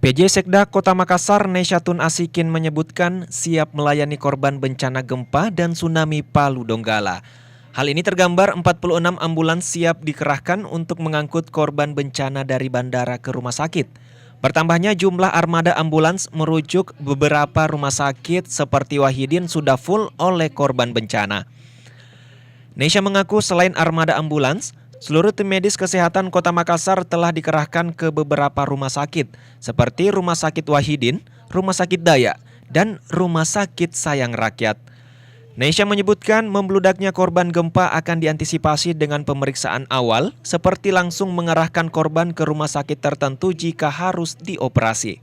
PJ Sekda Kota Makassar Nesyatun Asikin menyebutkan siap melayani korban bencana gempa dan tsunami Palu Donggala. Hal ini tergambar 46 ambulans siap dikerahkan untuk mengangkut korban bencana dari bandara ke rumah sakit. Bertambahnya jumlah armada ambulans merujuk beberapa rumah sakit seperti Wahidin sudah full oleh korban bencana. Nesya mengaku selain armada ambulans, seluruh tim medis kesehatan Kota Makassar telah dikerahkan ke beberapa rumah sakit, seperti Rumah Sakit Wahidin, Rumah Sakit Dayak, dan Rumah Sakit Sayang Rakyat. Nesya menyebutkan membludaknya korban gempa akan diantisipasi dengan pemeriksaan awal, seperti langsung mengarahkan korban ke rumah sakit tertentu jika harus dioperasi.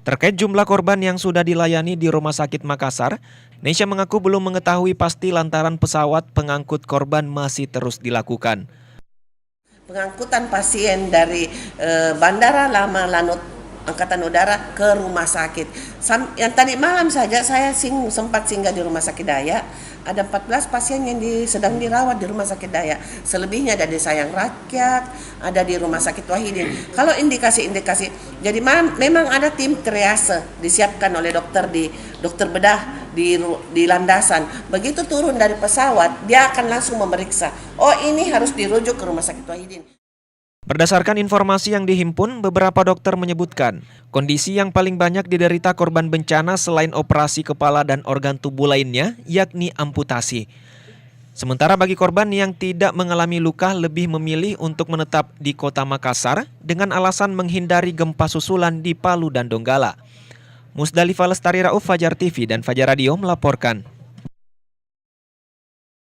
Terkait jumlah korban yang sudah dilayani di Rumah Sakit Makassar, Nesya mengaku belum mengetahui pasti lantaran pesawat pengangkut korban masih terus dilakukan. Pengangkutan pasien dari Bandara Lama Lanut Angkatan Udara ke rumah sakit. Yang tadi malam saja saya sempat singgah di Rumah Sakit Dayak. Ada 14 pasien yang sedang dirawat di Rumah Sakit Dayak. Selebihnya ada di Sayang Rakyat, ada di Rumah Sakit Wahidin. Kalau indikasi-indikasi, jadi memang ada tim triase disiapkan oleh dokter bedah di landasan. Begitu turun dari pesawat, dia akan langsung memeriksa. Oh, ini harus dirujuk ke Rumah Sakit Wahidin. Berdasarkan informasi yang dihimpun, beberapa dokter menyebutkan kondisi yang paling banyak diderita korban bencana selain operasi kepala dan organ tubuh lainnya, yakni amputasi. Sementara bagi korban yang tidak mengalami luka lebih memilih untuk menetap di Kota Makassar dengan alasan menghindari gempa susulan di Palu dan Donggala. Musdalifah Lestari Rauf, Fajar TV dan Fajar Radio melaporkan.